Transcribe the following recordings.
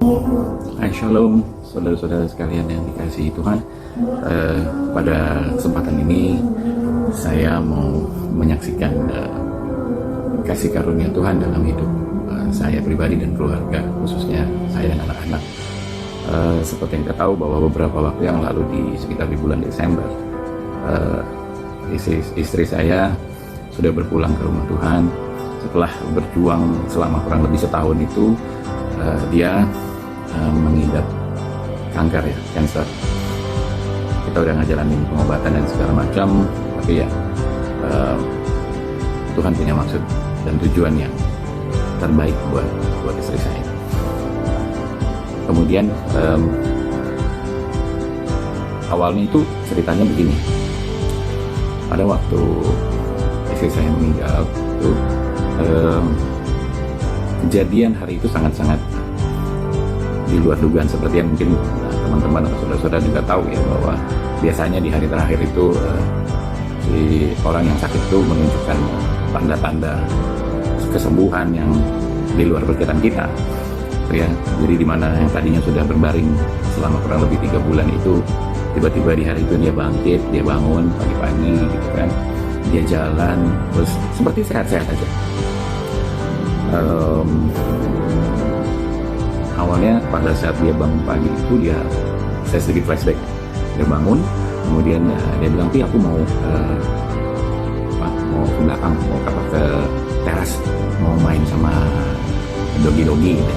Hai Shalom, saudara-saudara sekalian yang dikasihi Tuhan. Pada kesempatan ini saya mau menyaksikan kasih karunia Tuhan dalam hidup saya pribadi dan keluarga, khususnya saya dan anak-anak. Seperti yang kita tahu bahwa beberapa waktu yang lalu di sekitar di bulan Desember, istri saya sudah berpulang ke rumah Tuhan. Setelah berjuang selama kurang lebih setahun itu, dia mengidap kanker, cancer. Kita udah ngejalanin pengobatan dan segala macam, tapi Tuhan punya maksud dan tujuan yang terbaik buat istri saya. Kemudian awalnya itu ceritanya begini. Pada waktu istri saya meninggal itu, kejadian hari itu sangat-sangat di luar dugaan, seperti yang mungkin teman-teman atau saudara-saudara juga tahu ya, bahwa biasanya di hari terakhir itu si orang yang sakit itu menunjukkan tanda-tanda kesembuhan yang di luar perkiraan kita ya. Jadi di mana yang tadinya sudah berbaring selama kurang lebih 3 bulan itu, tiba-tiba di hari itu dia bangkit, dia bangun pagi-pagi gitu kan, dia jalan terus seperti sehat-sehat aja. Awalnya pada saat dia bangun pagi itu, saya sedikit flashback, dia bangun, kemudian dia bilang, "Pi, aku mau ke belakang, mau ke teras, mau main sama dogi-dogi," gitu.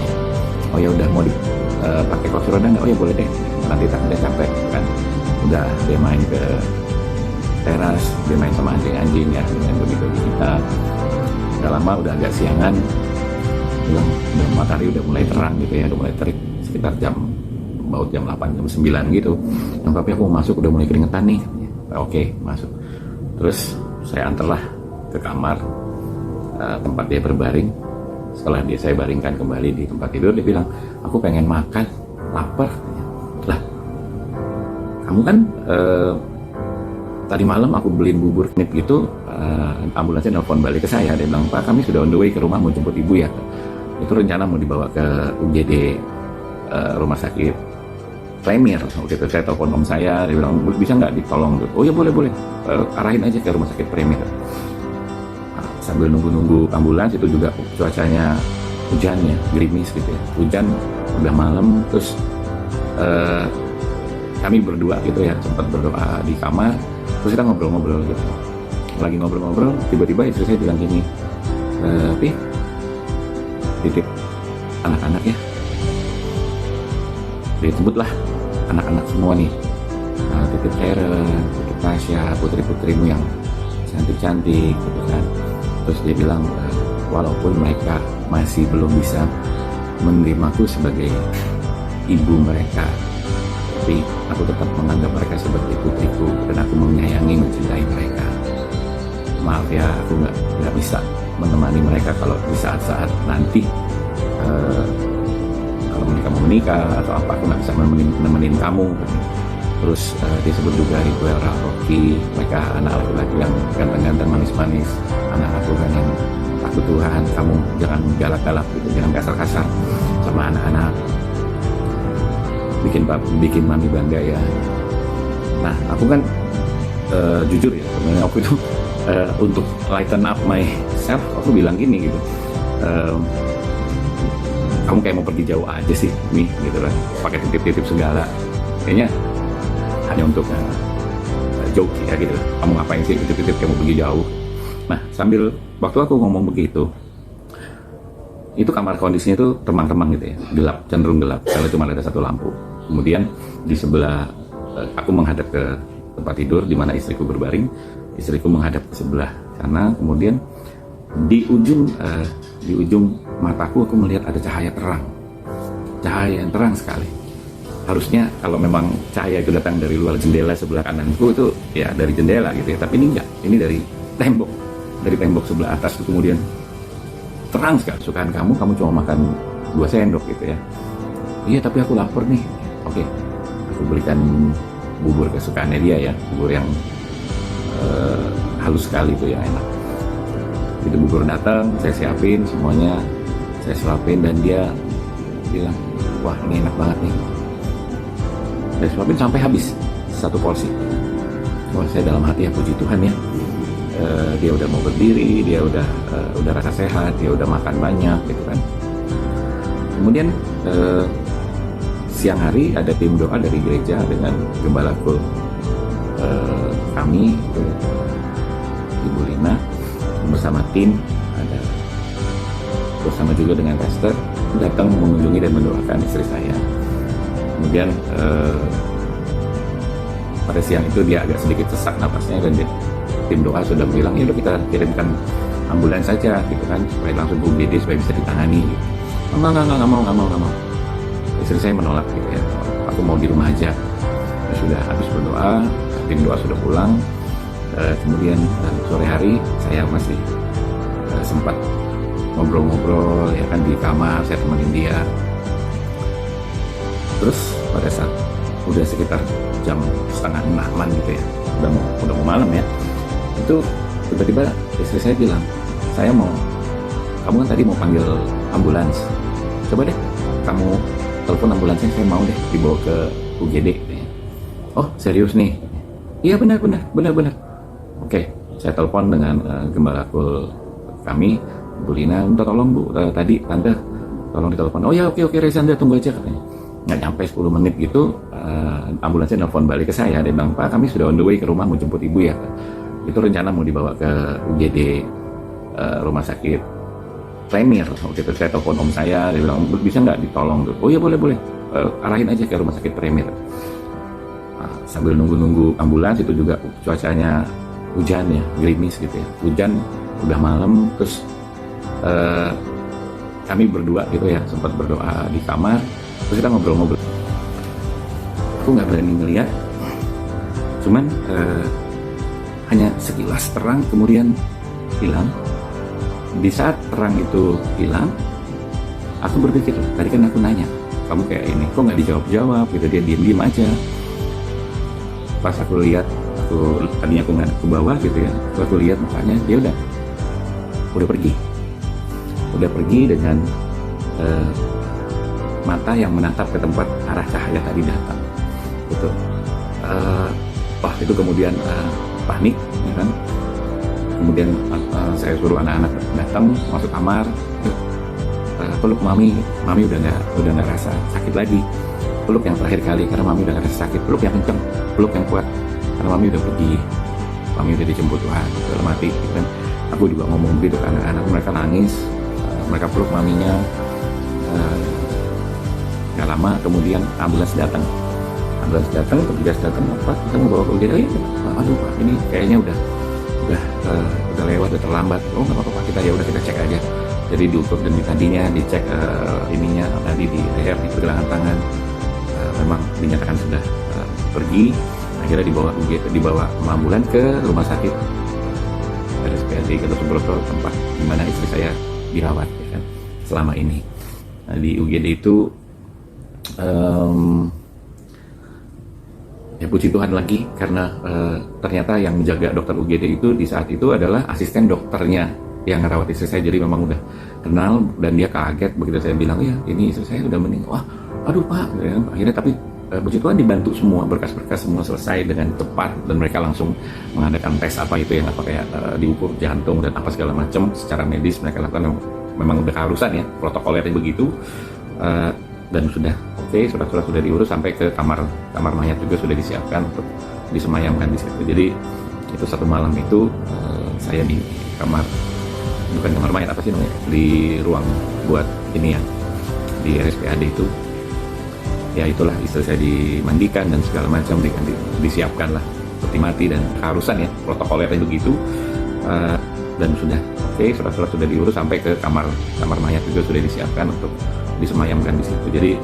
"Oh ya udah, mau pakai kursi roda nggak?" "Oh ya boleh deh, nanti tak udah capek kan." Udah dia main ke teras, dia main sama anjing-anjing ya, dengan dogi-dogi kita. Udah lama, udah agak siangan, bilang udah matahari udah mulai terang gitu ya, udah mulai terik, sekitar jam 8, jam 9 gitu. "Yang tapi aku mau masuk, udah mulai keringetan nih." "Oke, masuk." Terus saya antarlah ke kamar tempat dia berbaring. Setelah saya baringkan kembali di tempat tidur, dia bilang, "Aku pengen makan, lapar." "Lah, kamu kan tadi malam aku beliin bubur knip gitu." Ambulansnya nelfon balik ke saya, dia bilang, "Pak, kami sudah on the way ke rumah, mau jemput ibu ya." Itu rencana mau dibawa ke UGD, rumah sakit Premier. Waktu itu saya telepon om saya, dia bilang, "Bisa nggak ditolong?" "Oh ya boleh, arahin aja ke rumah sakit Premier." Nah, sambil nunggu ambulans itu juga cuacanya hujan ya, gerimis gitu ya, hujan, udah malam. Terus kami berdua gitu ya, sempat berdoa di kamar, terus kita ngobrol-ngobrol gitu. Lagi ngobrol-ngobrol, tiba-tiba istri saya bilang gini, "Pi, titip anak-anak ya." Disebutlah anak-anak semua nih, titip Karen, titip Tasya, putri-putrimu yang cantik-cantik gitu kan. Terus dia bilang, walaupun mereka masih belum bisa menerimaku sebagai ibu mereka, tapi aku tetap menganggap mereka sebagai putriku dan aku menyayangi, mencintai mereka. Maaf ya, aku nggak bisa menemani mereka kalau di saat-saat nanti kalau mereka mau menikah atau apa, aku nggak bisa nemenin kamu. Terus disebut juga Rituel, Rocky, mereka anak laki-laki yang ganteng-ganteng, manis-manis, anak-anak Tuhan yang takut Tuhan. Kamu jangan galak-galak gitu, jangan kasar-kasar sama anak-anak, bikin mami bangga ya. Nah, aku kan jujur ya, sebenarnya aku itu untuk lighten up myself, aku bilang gini gitu, "Kamu kayak mau pergi jauh aja sih nih," gitu kan, pakai titip-titip segala, kayaknya hanya untuk joke ya gitu. "Kamu ngapain sih titip-titip, kayak mau pergi jauh?" Nah, sambil waktu aku ngomong begitu, itu kamar kondisinya itu remang-remang gitu ya, gelap, cenderung gelap, karena cuma ada satu lampu. Kemudian di sebelah, aku menghadap ke tempat tidur di mana istriku berbaring, istriku menghadap ke sebelah sana. Kemudian di ujung mataku aku melihat ada cahaya yang terang sekali. Harusnya kalau memang cahaya itu datang dari luar jendela sebelah kananku, itu ya dari jendela gitu ya, tapi ini enggak, ini dari tembok sebelah atas itu. Kemudian terang sekali, "Sukaan kamu cuma makan 2 sendok gitu ya." "Iya, tapi aku lapar nih." "Oke." Aku belikan bubur kesukaannya dia ya, bubur yang halus sekali itu, yang enak. Itu bubur datang, saya siapin semuanya, saya suapin, dan dia bilang, wah ini enak banget nih. Saya suapin sampai habis satu porsi. Wah saya dalam hati ya puji Tuhan ya. Dia udah mau berdiri, dia udah rasa sehat, dia udah makan banyak gitu kan. Kemudian siang hari ada tim doa dari gereja dengan gembala kul kami itu Ibu Lina bersama tim, ada bersama juga dengan pastor datang mengunjungi dan mendoakan istri saya. Kemudian pada siang itu dia agak sedikit sesak napasnya dan tim doa sudah bilang ya udah kita kirimkan ambulans saja gitu kan supaya langsung ke UGD supaya bisa ditangani. Nggak mau. Istri saya menolak gitu ya. Aku mau di rumah aja. Ya, sudah habis berdoa, tim doa sudah pulang. Kemudian sore hari saya masih sempat ngobrol-ngobrol ya kan di kamar, saya temenin dia. Terus pada saat udah sekitar jam 5:30 gitu ya, udah mau malam ya, itu tiba-tiba istri saya bilang, kamu kan tadi mau panggil ambulans, coba deh kamu telepon ambulansnya, saya mau deh dibawa ke UGD. Oh serius nih? Iya benar. Oke, saya telepon dengan gembala kul kami, Bu Lina, minta tolong Bu, tadi tante tolong ditelepon. Oh ya oke Reza, tunggu aja katanya. Nggak nyampe 10 menit gitu, ambulansnya nelfon balik ke saya. Dia bilang, Pak kami sudah on the way ke rumah mau jemput ibu ya. Itu rencana mau dibawa ke UGD rumah sakit Premier. Waktu itu saya telepon om saya, dia bilang bisa nggak ditolong tuh. Oh iya boleh, arahin aja ke rumah sakit Premier. Nah, sambil nunggu ambulans itu juga cuacanya hujan ya, gerimis gitu ya, hujan udah malam. Terus kami berdua gitu ya sempat berdoa di kamar. Terus kita ngobrol-ngobrol. Aku nggak berani ngeliat, cuman hanya sekilas terang kemudian hilang. Di saat terang itu hilang, aku berpikir, tadi kan aku nanya, kamu kayak ini, kok nggak dijawab-jawab gitu, dia diem-diem aja. Pas aku lihat, tadinya aku nggak ke bawah gitu ya, aku lihat mukanya, dia udah pergi dengan mata yang menatap ke tempat arah cahaya tadi datang gitu. Wah itu kemudian panik ya kan. Kemudian saya suruh anak-anak datang masuk kamar, peluk mami udah nggak rasa sakit lagi, peluk yang terakhir kali karena mami udah nggak rasa sakit, peluk yang kenceng, peluk yang kuat karena mami udah pergi, mami udah dijemput Tuhan dalam hati gitu kan. Aku juga ngomong gitu ke anak-anak, mereka nangis, mereka peluk maminya. Gak lama kemudian ambulans datang, petugas datang, Pak kita mau bawa ke UGD. Aduh Pak ini kayaknya udah lewat, udah terlambat. Oh nggak apa-apa kita kita cek aja. Jadi diukur dan tadinya dicek ininya tadi di leher, di pergelangan tangan, memang dinyatakan sudah pergi. Akhirnya dibawa ambulans ke rumah sakit RSPAD Gatot Subroto, tempat dimana istri saya dirawat ya kan selama ini. Nah, di UGD itu ya puji Tuhan lagi karena ternyata yang menjaga dokter UGD itu di saat itu adalah asisten dokternya yang ngerawat istri saya, jadi memang udah kenal dan dia kaget begitu saya bilang ya ini istri saya udah meninggal. Wah aduh Pak ya, akhirnya tapi puji Tuhan dibantu semua, berkas-berkas semua selesai dengan tepat dan mereka langsung mengadakan tes apa itu yang apa kayak diukur jantung dan apa segala macam secara medis mereka lakukan. Memang udah keharusan ya, protokolnya begitu. Dan sudah oke, surat-surat sudah diurus sampai ke kamar mayat juga sudah disiapkan untuk disemayamkan di situ. Jadi itu satu malam itu saya di kamar, bukan kamar mayat apa sih namanya, di ruang buat ini ya di RSPAD itu ya, itulah istri saya dimandikan dan segala macam disiapkan lah peti mati dan keharusan ya, protokolnya begitu. Dan sudah oke, surat-surat sudah diurus sampai ke kamar mayat juga sudah disiapkan untuk disemayamkan di situ. Jadi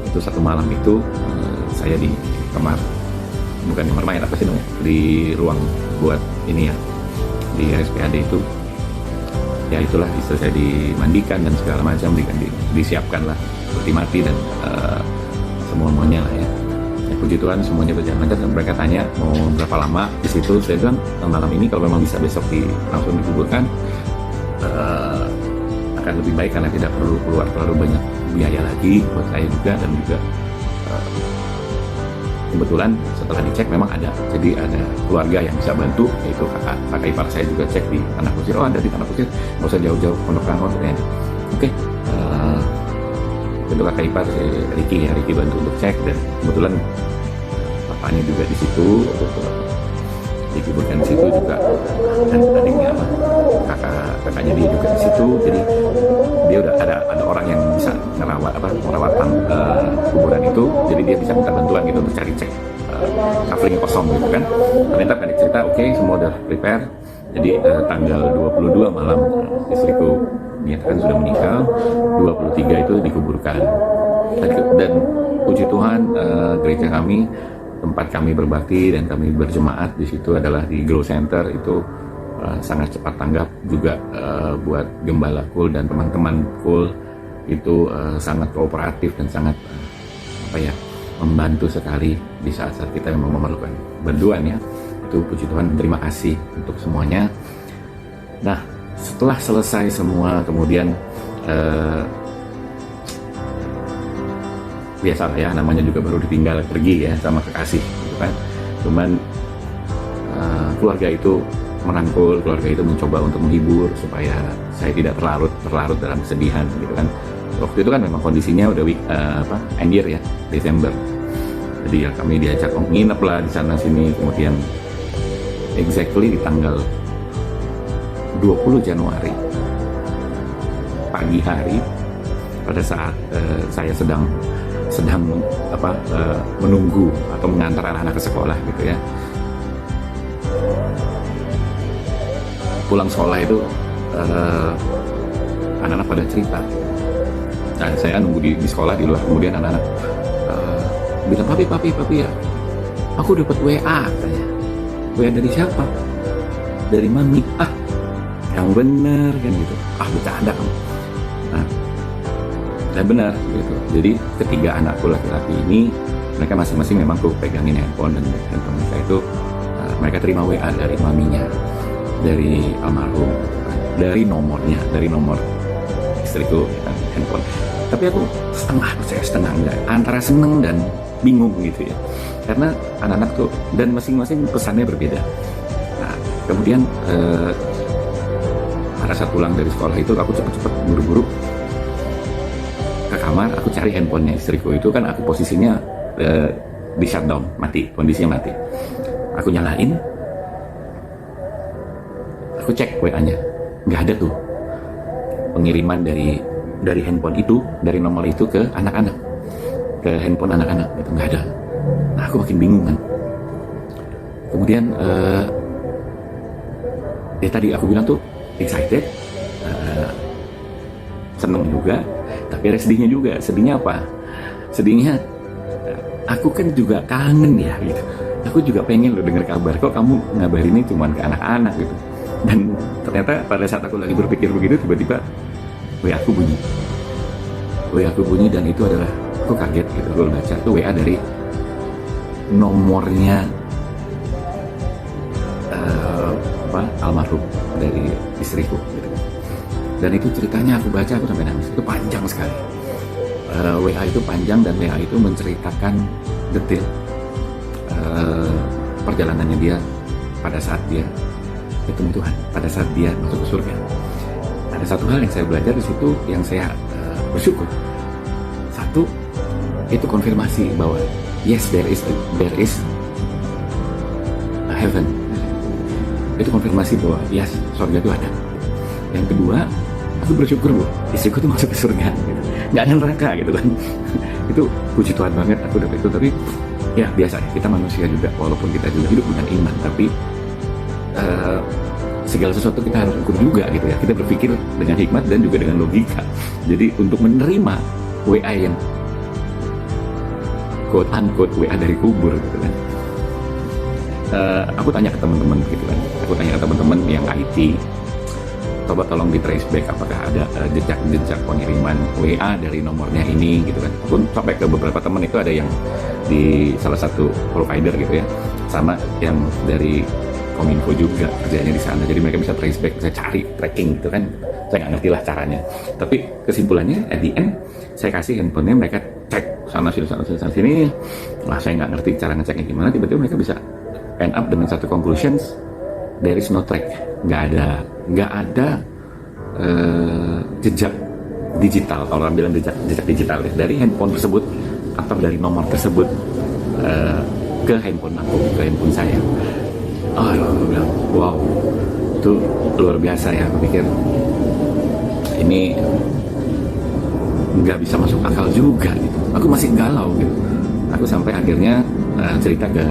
itu satu malam itu saya di kamar, bukan kamar mayat apa sih namanya, di ruang buat ini ya di RSPAD itu ya, itulah istri saya dimandikan dan segala macam disiapkan lah peti mati dan semuanya lah ya. Puji Tuhan semuanya berjalan lancar. Mereka tanya mau berapa lama di situ, saya bilang malam ini kalau memang bisa besok langsung dikuburkan. akan lebih baik karena tidak perlu keluar terlalu banyak biaya lagi buat saya juga, dan juga kebetulan setelah dicek memang ada, jadi ada keluarga yang bisa bantu, yaitu kakak ipar saya juga cek di Tanah Kusir. Oh, ada di Tanah Kusir, nggak usah jauh-jauh Pondok Rangon ya. Oke, untuk kakak ipar Ricky bantu untuk cek, dan kebetulan bapaknya juga di situ, dikuburkan di situ juga, dan adiknya kakaknya dia juga di situ. Jadi dia udah ada orang yang bisa merawat kuburan itu, jadi dia bisa minta bantuan gitu untuk cari cek covernya kosong gitu kan. Ternyata pendek cerita, oke, semua udah prepare. Jadi tanggal 22 malam istriku dinyatakan sudah meninggal, 23 itu dikuburkan. Dan puji Tuhan, gereja kami, tempat kami berbakti dan kami berjemaat di situ adalah di Grow Center, itu sangat cepat tanggap juga. Buat Gembala Kul dan teman-teman Kul itu sangat kooperatif dan sangat membantu sekali di saat-saat kita memang memerlukan bantuan ya. Itu puji Tuhan, terima kasih untuk semuanya. Nah, setelah selesai semua, kemudian biasa ya, namanya juga baru ditinggal pergi ya sama kekasih gitu kan. Cuman keluarga itu merangkul, keluarga itu mencoba untuk menghibur supaya saya tidak terlarut dalam kesedihan gitu kan. Waktu itu kan memang kondisinya udah end year ya, Desember. Jadi ya kami diajak nginep lah di sana sini. Kemudian exactly di tanggal 20 Januari pagi hari, pada saat saya sedang menunggu atau mengantar anak-anak ke sekolah gitu ya. Pulang sekolah itu anak-anak pada cerita. Nah, saya nunggu di sekolah di luar, kemudian anak-anak bilang, papi ya, aku dapat WA katanya. WA dari siapa? Dari mami. Yang benar kan gitu. Bercanda kamu. Nah, dan benar gitu. Jadi ketiga anakku laki-laki ini, mereka masing-masing memang tuh pegangin handphone, dan handphone mereka itu mereka terima WA dari maminya, dari almarhum, dari nomornya, dari nomor istriku ya, handphone. Tapi aku setengah enggak, antara seneng dan bingung gitu ya, karena anak-anak tuh dan masing-masing pesannya berbeda. Nah, kemudian pada saat pulang dari sekolah itu aku cepet-cepet buru-buru ke kamar, aku cari handphonenya istriku. Itu kan aku posisinya di shutdown, mati, kondisinya mati. Aku nyalain, aku cek WA-nya, nggak ada tuh pengiriman dari handphone itu, dari nomor itu ke anak-anak, ke handphone anak-anak gitu, nggak ada. Nah, aku makin bingung kan. Kemudian ya tadi aku bilang tuh excited, seneng juga, tapi ada sedihnya juga. Sedihnya apa? Sedihnya aku kan juga kangen ya gitu. Aku juga pengen lo dengar kabar, kok kamu ngabarinnya cuma ke anak-anak gitu. Dan ternyata pada saat aku lagi berpikir begitu, tiba-tiba WA aku bunyi, dan itu adalah, aku kaget gitu, aku baca tuh WA dari nomornya almarhum, dari istriku gitu. Dan itu ceritanya aku baca, aku sampai nangis. Itu panjang sekali. WA itu panjang, dan WA itu menceritakan detail perjalanannya dia pada saat dia ketemu Tuhan, pada saat dia masuk ke surga. Ada satu hal yang saya belajar di situ, yang saya bersyukur. Satu, itu konfirmasi bahwa yes, there is a heaven. Itu konfirmasi bahwa yes, surga itu ada. Yang kedua, aku bersyukur istriku itu masuk ke surga gitu. Nggak ada neraka gitu kan. Itu puji Tuhan banget aku dapat itu. Tapi ya biasa ya, kita manusia juga, walaupun kita juga hidup dengan iman, tapi segala sesuatu kita harus ukur juga gitu ya. Kita berpikir dengan hikmat dan juga dengan logika. Jadi untuk menerima WA yang quote unquote WA dari kubur gitu kan, aku tanya ke teman-teman gitu kan, aku tanya ke teman-teman yang IT, coba tolong di trace back apakah ada jejak pengiriman WA dari nomornya ini gitu kan. Aku sampai ke beberapa teman, itu ada yang di salah satu provider gitu ya, sama yang dari Kominfo juga kerjanya di sana, jadi mereka bisa trace back, bisa cari tracking gitu kan. Saya nggak ngerti lah caranya. Tapi kesimpulannya, at the end, saya kasih handphonenya, mereka cek sana sini. Wah, saya nggak ngerti cara ngeceknya gimana. Tiba-tiba mereka bisa end up dengan satu conclusions, there is no track, nggak ada jejak digital. Kalau orang bilang jejak digital ya, dari handphone tersebut atau dari nomor tersebut ke handphone aku, ke handphone saya. Aku bilang, wow, itu luar biasa ya. Aku pikir ini nggak bisa masuk akal juga gitu. Aku masih galau gitu. Aku sampai akhirnya cerita ke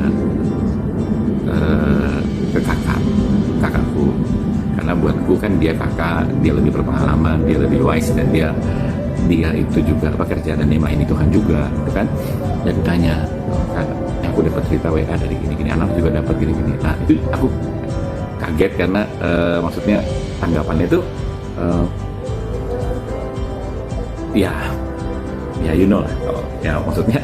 kakakku, karena buatku kan dia kakak, dia lebih berpengalaman, dia lebih wise, dan dia itu juga kerja dan dia melayani Tuhan juga gitu kan. Dan tanya, kan aku dapat cerita WA dari gini, anak juga dapat gini. Nah itu aku kaget karena maksudnya tanggapannya itu ya you know lah, kalau ya maksudnya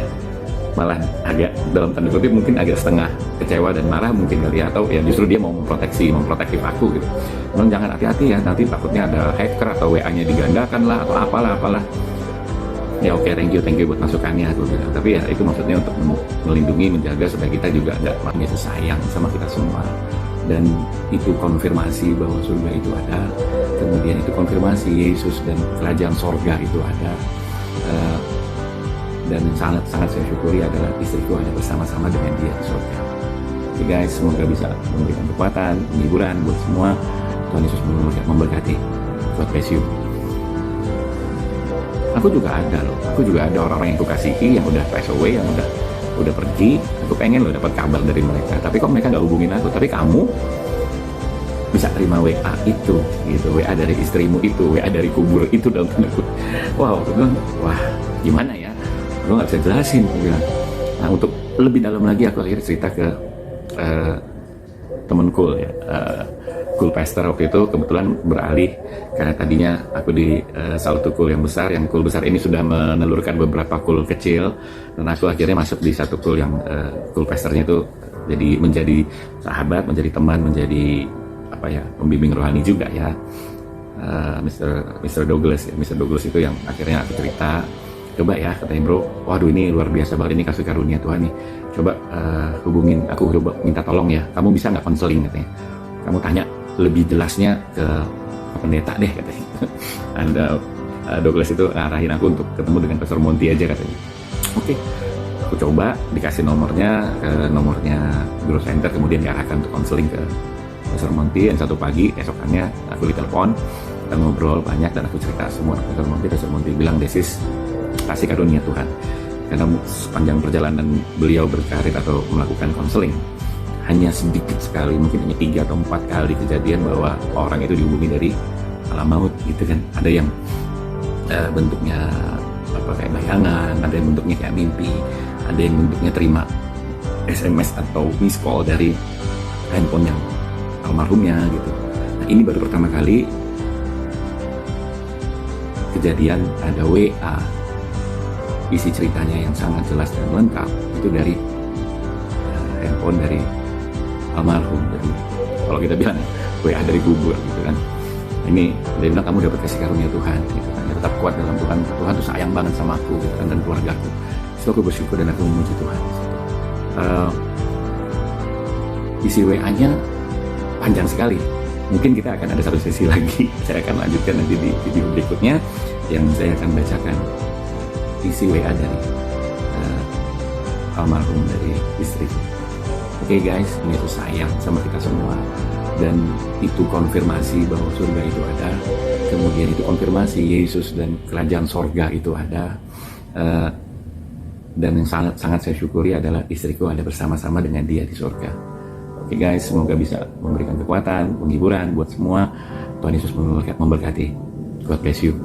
malah agak dalam tanda kutip mungkin agak setengah kecewa dan marah mungkin kali ya, atau ya justru dia mau memprotektif aku gitu. Memang jangan, hati-hati ya, nanti takutnya ada hacker atau WA-nya digandakan lah atau apalah. Ya oke, thank you buat masukannya aku bilang. Tapi ya itu maksudnya untuk melindungi, menjaga supaya kita juga nggak makin sayang sama kita semua. Dan itu konfirmasi bahwa surga itu ada, kemudian itu konfirmasi Yesus dan kerajaan sorga itu ada. Dan yang sangat saya syukuri adalah istriku ada bersama-sama dengan dia di surga. Oke guys, semoga bisa memberikan kekuatan, penghiburan buat semua. Tuhan Yesus memberkati. God bless you. Aku juga ada loh, orang-orang yang aku kasihi yang udah pass away, yang udah pergi. Aku pengen loh dapat kabar dari mereka, tapi kok mereka nggak hubungin aku. Tapi kamu bisa terima WA itu gitu, WA dari istrimu itu, WA dari kubur itu, dalam tanda kutip. Wow, aku bilang, wah gimana ya, gue nggak bisa jelasin, aku bilang. Nah untuk lebih dalam lagi aku akhirnya cerita ke temenku ya, Cool Pastor waktu itu kebetulan beralih, karena tadinya aku di salah satu cool yang besar, yang cool besar ini sudah menelurkan beberapa cool kecil, dan aku akhirnya masuk di satu cool yang Cool Pastornya itu jadi menjadi sahabat, menjadi teman, menjadi apa ya, pembimbing rohani juga ya. Mr. Douglas ya, Mr. Douglas itu yang akhirnya aku cerita, coba ya katanya bro, waduh ini luar biasa banget, ini kasih karunia Tuhan nih, coba hubungin aku, coba minta tolong ya, kamu bisa nggak konseling katanya, kamu tanya lebih jelasnya ke pendeta deh katanya. Anda Douglas itu ngarahin aku untuk ketemu dengan Pastor Monty aja katanya. Oke, aku coba dikasih nomornya Growth Center, kemudian diarahkan untuk konseling ke Pastor Monty. Dan satu pagi esokannya aku ditelepon, kita ngobrol banyak dan aku cerita semua ke Pastor Monty bilang, this is kasih karunia Tuhan, karena sepanjang perjalanan beliau berkarir atau melakukan konseling hanya sedikit sekali, mungkin hanya 3 atau 4 kali kejadian bahwa orang itu dihubungi dari alam maut gitu kan. Ada yang bentuknya apa kayak bayangan, ada yang bentuknya kayak mimpi, ada yang bentuknya terima SMS atau miss call dari handphone yang almarhumnya gitu. Nah ini baru pertama kali kejadian ada WA, isi ceritanya yang sangat jelas dan lengkap itu dari handphone dari almarhum. Jadi kalau kita bilang WA dari kubur gitu kan. Ini dia bilang, kamu dapat kasih karunia Tuhan gitu kan. Ya, tetap kuat dalam Tuhan. Tuhan tuh sayang banget sama aku gitu kan, dan keluargaku. So aku bersyukur dan aku memuji Tuhan. Isi WA-nya panjang sekali. Mungkin kita akan ada satu sesi lagi. Saya akan lanjutkan nanti di video berikutnya yang saya akan bacakan isi WA dari almarhum dari istriku. Oke guys, ini tuh sayang sama kita semua, dan itu konfirmasi bahwa surga itu ada, kemudian itu konfirmasi Yesus dan kerajaan sorga itu ada, dan yang sangat saya syukuri adalah istriku ada bersama-sama dengan dia di surga. Oke guys, semoga bisa memberikan kekuatan, penghiburan buat semua. Tuhan Yesus memberkati. God bless you.